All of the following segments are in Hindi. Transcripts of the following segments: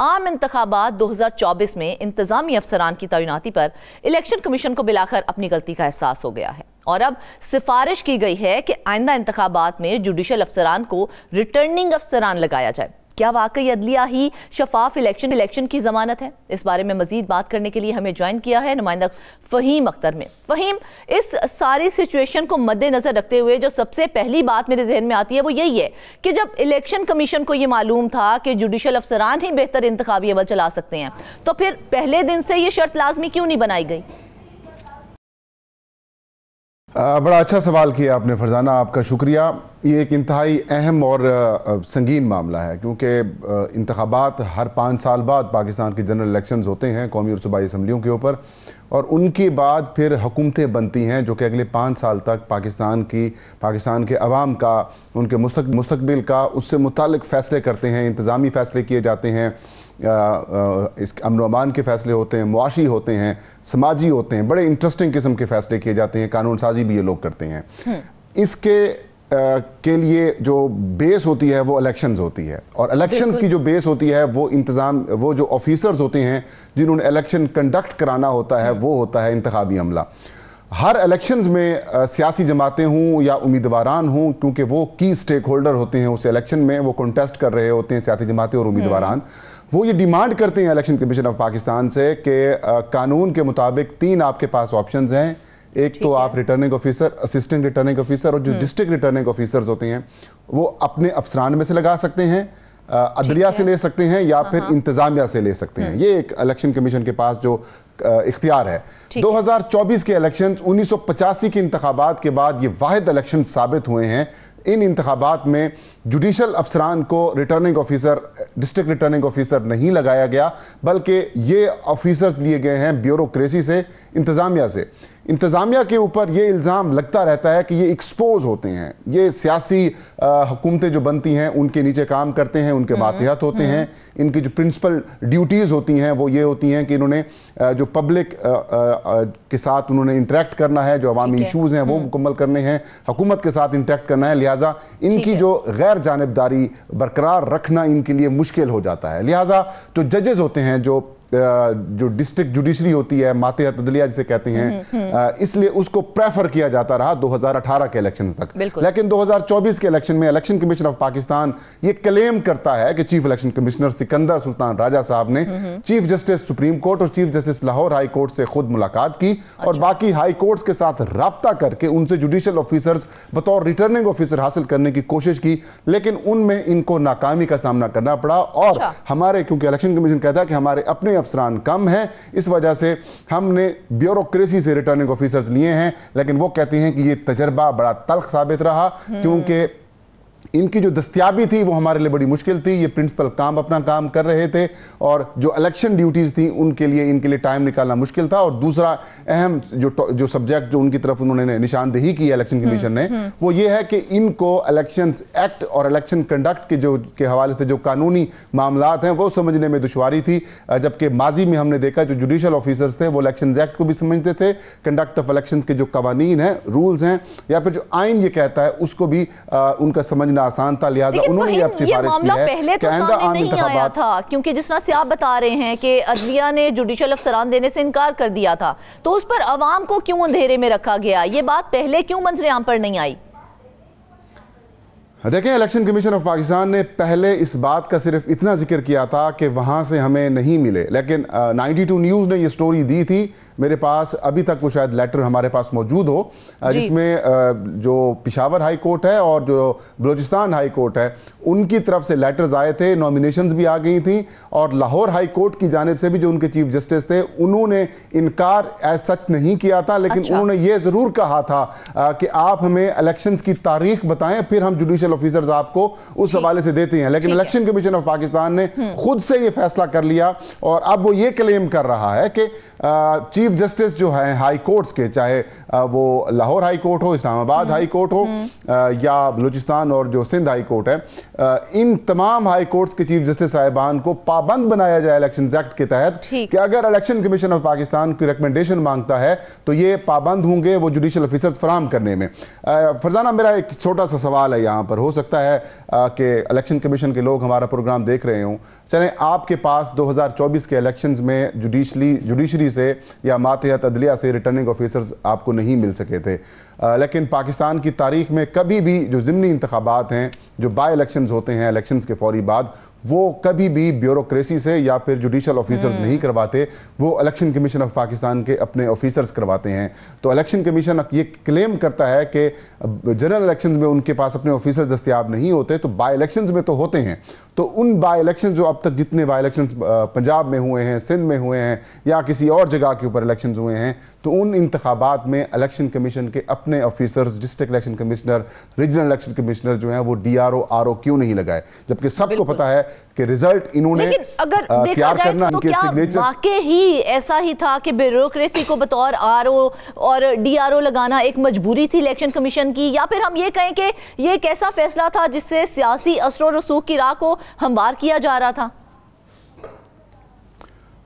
आम इंतखाबात 2024 में इंतजामी अफसरान की तैनाती पर इलेक्शन कमीशन को बिलाकर अपनी गलती का एहसास हो गया है और अब सिफारिश की गई है कि आइंदा इंतखाबात में जुडिशल अफसरान को रिटर्निंग अफसरान लगाया जाए। क्या वाकई अदलिया ही शफाफ इलेक्शन की जमानत है? इस बारे में मजीद बात करने के लिए हमें ज्वाइन किया है नुमाइंदा फ़हीम अख्तर में। फ़हीम, इस सारी सिचुएशन को मद्देनजर रखते हुए जो सबसे पहली बात मेरे जहन में आती है वो यही है कि जब इलेक्शन कमीशन को ये मालूम था कि जुडिशल अफसरान ही बेहतर इंतखाबी अमल चला सकते हैं, तो फिर पहले दिन से ये शर्त लाजमी क्यों नहीं बनाई गई? बड़ा अच्छा सवाल किया आपने फरजाना, आपका शुक्रिया। ये एक इंतहाई अहम और संगीन मामला है क्योंकि इंतखाबात हर 5 साल बाद पाकिस्तान के जनरल इलेक्शंस होते हैं कौमी और सूबाई असम्बलियों के ऊपर, और उनके बाद फिर हुकूमतें बनती हैं जो कि अगले 5 साल तक पाकिस्तान के अवाम का, उनके मुस्तकबिल का, उससे मुतालिक फ़ैसले करते हैं। इंतज़ामी फ़ैसले किए जाते हैं, इस अमन व अमान के फ़ैसले होते हैं, मुआशी होते हैं, समाजी होते हैं, बड़े इंटरेस्टिंग किस्म के फ़ैसले किए जाते हैं, कानून साजी भी ये लोग करते हैं। इसके के लिए जो बेस होती है वो इलेक्शंस होती है, और इलेक्शंस की जो बेस होती है वो जो ऑफिसर्स होते हैं जिन्होंने इलेक्शन कंडक्ट कराना होता है वो होता है इंतखाबी अमला। हर इलेक्शंस में सियासी जमातें हों या उम्मीदवारान हों, क्योंकि वो की स्टेक होल्डर होते हैं उस इलेक्शन में, वो कंटेस्ट कर रहे होते हैं सियासी जमातें और उम्मीदवारान, वो ये डिमांड करते हैं इलेक्शन कमीशन ऑफ पाकिस्तान से कि कानून के मुताबिक 3 आपके पास ऑप्शंस हैं। एक तो आप returning officer, assistant returning officer, और जो डिस्ट्रिक्ट रिटर्निंग ऑफिसर्स होते हैं वो अपने अफसरान में से लगा सकते हैं, अदलिया से ले सकते हैं या फिर इंतजामिया से ले सकते हैं। ये एक इलेक्शन कमीशन के पास जो इख्तियार है। 2024 के इलेक्शन 1985 के इंतखाबात के बाद ये वाहिद इलेक्शन साबित हुए हैं। इन इंतखाबात में जुडिशल अफसरान को returning officer, district returning officer नहीं लगाया गया, बल्कि ये ऑफिसर्स लिए गए हैं ब्यूरोक्रेसी से, इंतज़ामिया से। इंतज़ामिया के ऊपर ये इल्ज़ाम लगता रहता है कि ये एक्सपोज होते हैं, ये सियासी हुकूमतें जो बनती हैं उनके नीचे काम करते हैं, उनके मातहत होते हैं। इनकी जो प्रिंसिपल ड्यूटीज़ होती हैं वो ये होती हैं कि इन्होंने जो पब्लिक के साथ उन्होंने इंटरेक्ट करना है, जो अवामी इशूज़ हैं वो मुकम्मल करने हैं, हुकूमत के साथ इंटरेक्ट करना है। लिहाजा इनकी जो गैर जानिबदारी बरकरार रखना इनके लिए मुश्किल हो जाता है। लिहाजा जो जजेस होते हैं, जो डिस्ट्रिक्ट जुडिशरी होती है, मातहत अदलिया जिसे कहते हैं, इसलिए उसको प्रेफर किया जाता रहा 2018 के इलेक्शन तक। लेकिन 2024 के इलेक्शन में इलेक्शन कमीशन ऑफ पाकिस्तान ये क्लेम करता है कि chief election commissioner Sikandar Sultan Raja साहब ने चीफ जस्टिस सुप्रीम कोर्ट और chief justice Lahore high court से खुद मुलाकात की और बाकी हाई कोर्ट्स के साथ राब्ता करके उनसे जुडिशल ऑफिसर्स बतौर रिटर्निंग ऑफिसर हासिल करने की कोशिश की, लेकिन उनमें इनको नाकामी का सामना करना पड़ा। और हमारे, क्योंकि इलेक्शन कमीशन कहता है कि हमारे अपने अफसरान कम हैं, इस वजह से हमने ब्यूरोक्रेसी से रिटर्निंग ऑफिसर्स लिए हैं, लेकिन वो कहते हैं कि ये तजर्बा बड़ा तल्ख साबित रहा क्योंकि इनकी जो दस्तियाबी थी वो हमारे लिए बड़ी मुश्किल थी। ये प्रिंसिपल अपना काम कर रहे थे और जो इलेक्शन ड्यूटीज़ थी उनके लिए इनके लिए टाइम निकालना मुश्किल था। और दूसरा अहम जो सब्जेक्ट जो उनकी तरफ उन्होंने निशानदेही की इलेक्शन कमीशन ने, वो ये है कि इनको इलेक्शन एक्ट और इलेक्शन कंडक्ट के हवाले से जो कानूनी मामलात हैं वो समझने में दुश्वारी थी, जबकि माजी में हमने देखा जो जुडिशल ऑफिसर्स थे वो इलेक्शन एक्ट को भी समझते थे, कंडक्ट ऑफ इलेक्शन के जो कवानीन हैं, रूल्स हैं, या फिर जो आइन ये कहता है उसको भी उनका समझना आसान था। लिहाजा उन्होंने ये सिफारिश की है पहले तो सामने नहीं आया था, क्योंकि जिस तरह से आप बता रहे हैं कि अदलिया ने जुडिशल अफसरान देने से इनकार कर दिया था, तो उस पर अवाम को क्यों अंधेरे में रखा गया? ये बात पहले क्यों मंजर-ए-आम पर नहीं आई? देखें, इलेक्शन कमीशन ऑफ पाकिस्तान ने पहले इस बात का सिर्फ इतना जिक्र किया था कि वहाँ से हमें नहीं मिले, लेकिन 92 न्यूज़ ने ये स्टोरी दी थी। मेरे पास अभी तक वो शायद लेटर हमारे पास मौजूद हो, जिसमें जो पेशावर हाई कोर्ट है और जो बलूचिस्तान हाई कोर्ट है उनकी तरफ से लेटर्स आए थे, नॉमिनेशंस भी आ गई थी, और लाहौर हाई कोर्ट की जानिब से भी जो उनके चीफ जस्टिस थे उन्होंने इनकार एज सच नहीं किया था, लेकिन उन्होंने ये ज़रूर कहा था कि आप हमें इलेक्शंस की तारीख बताएं, फिर हम जुडिशल ऑफिसर्स आपको उस हवाले से देते हैं। लेकिन इलेक्शन कमीशन ऑफ पाकिस्तान ने खुद से ये फैसला कर लिया और अब वो ये क्लेम कर रहा है कि चीफ जस्टिस जो है हाई कोर्ट्स के, चाहे वो लाहौर हाई कोर्ट हो, इस्लामाबाद हाई कोर्ट हो या बलूचिस्तान और जो सिंध हाई कोर्ट है, इन तमाम हाई कोर्ट्स के चीफ जस्टिस साहिबान को पाबंद बनाया जाए इलेक्शन एक्ट के तहत कि अगर इलेक्शन कमीशन ऑफ पाकिस्तान की रिकमेंडेशन मांगता है तो ये पाबंद होंगे वो जुडिशल ऑफिसर्स फराहम करने में। फरजाना, मेरा एक छोटा सा सवाल है यहाँ पर, हो सकता है कि इलेक्शन कमीशन के लोग हमारा प्रोग्राम देख रहे हों। चलें, आपके पास 2024 के इलेक्शंस में जुडिशरी से या मातहत अदलिया से रिटर्निंग ऑफिसर्स आपको नहीं मिल सके थे, लेकिन पाकिस्तान की तारीख में कभी भी जो ज़िमनी इंतखाबात हैं, जो बाई इलेक्शंस होते हैं इलेक्शंस के फौरी बाद, वो कभी भी ब्यूरोक्रेसी से या फिर जुडिशल ऑफिसर्स नहीं करवाते, वो इलेक्शन कमीशन ऑफ पाकिस्तान के अपने ऑफिसर्स करवाते हैं। तो इलेक्शन कमीशन ये क्लेम करता है कि जनरल इलेक्शंस में उनके पास अपने ऑफिसर्स दस्तयाब नहीं होते, तो बाई इलेक्शंस में तो होते हैं। तो उन बाई इलेक्शन जो अब तक जितने बाई इलेक्शन पंजाब में हुए हैं, सिंध में हुए हैं या किसी और जगह के ऊपर इलेक्शन हुए हैं, तो उन इंतखाबात में इलेक्शन कमीशन के अपने officers, district election commissioner, regional election commissioner जो हैं वो DRO RO क्यों नहीं लगाए, जबकि सबको पता है कि रिजल्ट इन्होंने तैयार करना तो इनके सिग्नेचर। वाकई ही ऐसा ही था कि ब्यूरोक्रेसी को बतौर RO और DRO लगाना एक मजबूरी थी इलेक्शन कमीशन की, या फिर हम ये कहें कि ये एक ऐसा फैसला था जिससे सियासी असर और रसूख की राह को हमवार किया जा रहा था?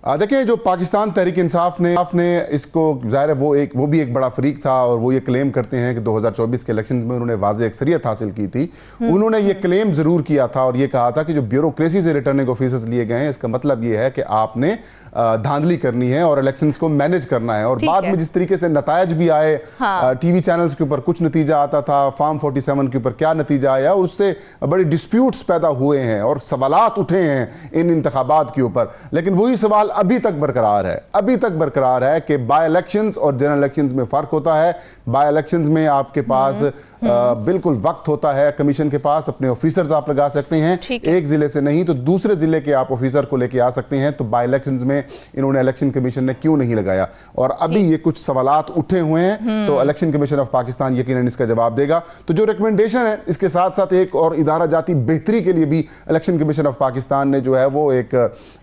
देखिए, जो पाकिस्तान तहरीक इंसाफ ने इसको, ज़ाहिर है वो भी एक बड़ा फरीक था और वो ये क्लेम करते हैं कि 2024 के इलेक्शन में उन्होंने वाज़ेह अक्सरियत हासिल की थी। उन्होंने ये क्लेम ज़रूर किया था और ये कहा था कि जो ब्यूरोक्रेसी से रिटर्निंग ऑफिसर्स लिए गए हैं, इसका मतलब ये है कि आपने धांधली करनी है और इलेक्शंस को मैनेज करना है। और बाद में जिस तरीके से नतायज भी आए, टीवी चैनल्स के ऊपर कुछ नतीजा आता था, फॉर्म 47 के ऊपर क्या नतीजा आया, और उससे बड़े डिस्प्यूट्स पैदा हुए हैं और सवालात उठे हैं इन इंतखाबात के ऊपर। लेकिन वही सवाल अभी तक बरकरार है कि बाय इलेक्शंस और जनरल इलेक्शंस में फ़र्क होता है। बाय इलेक्शंस में आपके पास बिल्कुल वक्त होता है, कमीशन के पास अपने ऑफिसर्स आप लगा सकते हैं, एक जिले से नहीं तो दूसरे जिले के आप ऑफिसर को लेके आ सकते हैं। तो बाय इलेक्शंस में इन्होंने इलेक्शन कमीशन ने क्यों नहीं लगाया, और अभी ये कुछ सवालात उठे हुए हैं, तो इलेक्शन कमीशन ऑफ पाकिस्तान यकीनन इसका जवाब देगा। तो जो रिकमेंडेशन है, इसके साथ साथ एक और इदारा जाती बेहतरी के लिए भी इलेक्शन कमीशन ऑफ पाकिस्तान ने जो है वो एक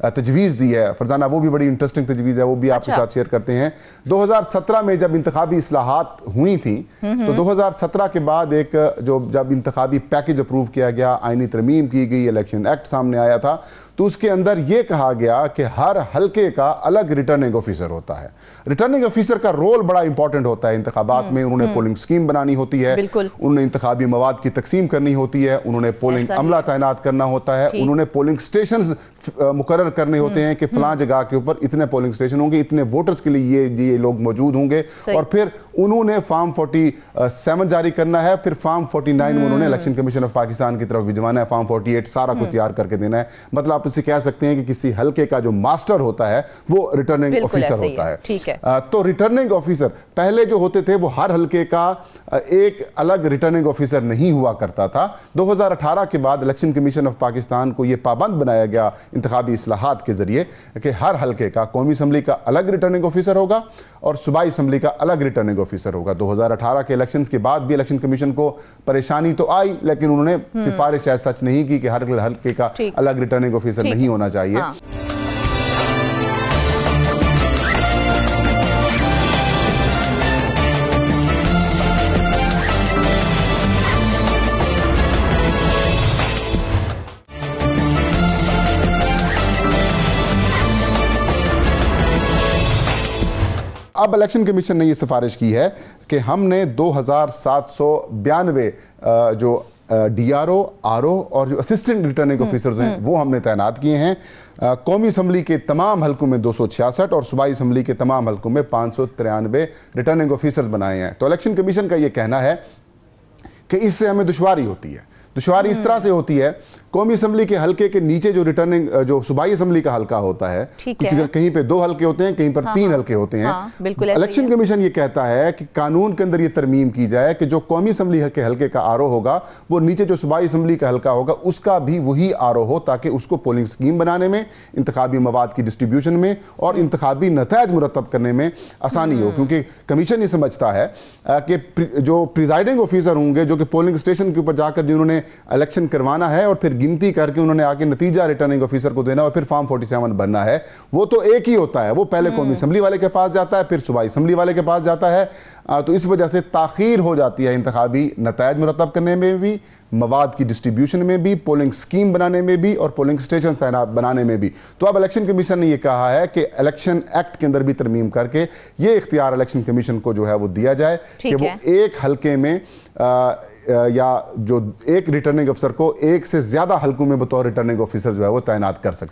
तजवीज़ दी है। फरजाना, वो भी बड़ी इंटरेस्टिंग तजवीज़ है, वो भी आपके साथ शेयर करते हैं। 2017 में जब इंतखाबी इस्लाहात हुई थी, तो 2017 के बाद जब इंतखाबी पैकेज अप्रूव किया गया, आईनी तरमीम की गई, इलेक्शन एक्ट सामने आया था, तो उसके अंदर यह कहा गया कि हर हलके का अलग रिटर्निंग ऑफिसर होता है। रिटर्निंग ऑफिसर का रोल बड़ा इंपॉर्टेंट होता है इंतखाबात में। उन्होंने पोलिंग स्कीम बनानी होती है, उन्होंने इंतखाबी मवाद की तकसीम करनी होती है, उन्होंने पोलिंग अमला तैनात करना होता है, उन्होंने पोलिंग स्टेशन मुकर्रर करने होते हैं कि फलां जगह के ऊपर इतने पोलिंग स्टेशन होंगे, इतने वोटर्स के लिए ये लोग मौजूद होंगे, और फिर उन्होंने फॉर्म 47 जारी करना है, फिर फॉर्म 49 उन्होंने इलेक्शन कमीशन ऑफ पाकिस्तान की तरफ भिजवाना है, फॉर्म 48 सारा को तैयार करके देना है। मतलब आप इसे कह सकते हैं कि किसी हलके का जो मास्टर होता है वो रिटर्निंग ऑफिसर होता है। ठीक है। तो रिटर्निंग ऑफिसर पहले जो होते थे वो हर हलके का एक अलग रिटर्निंग ऑफिसर नहीं हुआ करता था। 2018 के बाद इलेक्शन कमीशन ऑफ पाकिस्तान को यह पाबंद बनाया गया इंतखाबी इस्लाहात के जरिए कि हर हलके का कौमी असम्बली का अलग रिटर्निंग ऑफिसर होगा और सूबाई असम्बली का अलग रिटर्निंग ऑफिसर होगा। 2018 के इलेक्शंस के बाद भी इलेक्शन कमीशन को परेशानी तो आई, लेकिन उन्होंने सिफारिश ऐसा सच नहीं की कि हर हलके का अलग रिटर्निंग ऑफिसर नहीं होना चाहिए। अब इलेक्शन कमीशन ने यह सिफारिश की है कि हमने 2792 जो DRO RO और जो असिस्टेंट रिटर्निंग ऑफिसर्स हैं वो हमने तैनात किए हैं। कौमी असम्बली के तमाम हलकों में 266 और सूबाई असम्बली के तमाम हलकों में 593 रिटर्निंग ऑफिसर्स बनाए हैं। तो इलेक्शन कमीशन का यह कहना है कि इससे हमें दुश्वारी होती है। दुश्वारी इस तरह से होती है, कौमी असम्बली के हलके के नीचे जो रिटर्निंग जो सूबाई असम्बली का हलका होता है, कहीं पे 2 हलके होते हैं, कहीं पर 3 हलके होते हैं। इलेक्शन कमीशन ये कहता है कि कानून के अंदर ये तरमीम की जाए कि जो कौमी असम्बली के हलके का RO होगा वो नीचे जो सूबाई असम्बली का हलका होगा उसका भी वही RO हो, ताकि उसको पोलिंग स्कीम बनाने में, इंतखाबी मवाद की डिस्ट्रीब्यूशन में और इंतखाबी नतायज मुरतब करने में आसानी हो। क्योंकि कमीशन ये समझता है कि जो प्रिजाइडिंग ऑफिसर होंगे जो कि पोलिंग स्टेशन के ऊपर जाकर जिन्होंने इलेक्शन करवाना है और फिर गिनती करके उन्होंने आके नतीजा रिटर्निंग ऑफिसर को देना और फिर फॉर्म 47 भरना है, वो तो एक ही होता है। वो पहले कौमी असम्बली वाले के पास जाता है, फिर सूबाई असम्बली वाले के पास जाता है। तो इस वजह से ताखीर हो जाती है इंतखाबी नतायज मुरतब करने में भी, मवाद की डिस्ट्रीब्यूशन में भी, पोलिंग स्कीम बनाने में भी और पोलिंग स्टेशन तैनात बनाने में भी। तो अब इलेक्शन कमीशन ने यह कहा है कि इलेक्शन एक्ट के अंदर भी तरमीम करके ये इख्तियार इलेक्शन कमीशन को जो है वो दिया जाए कि वो एक हलके में या जो एक रिटर्निंग अफसर को एक से ज्यादा हलकों में बतौर रिटर्निंग ऑफिसर जो है वो तैनात कर सकता है।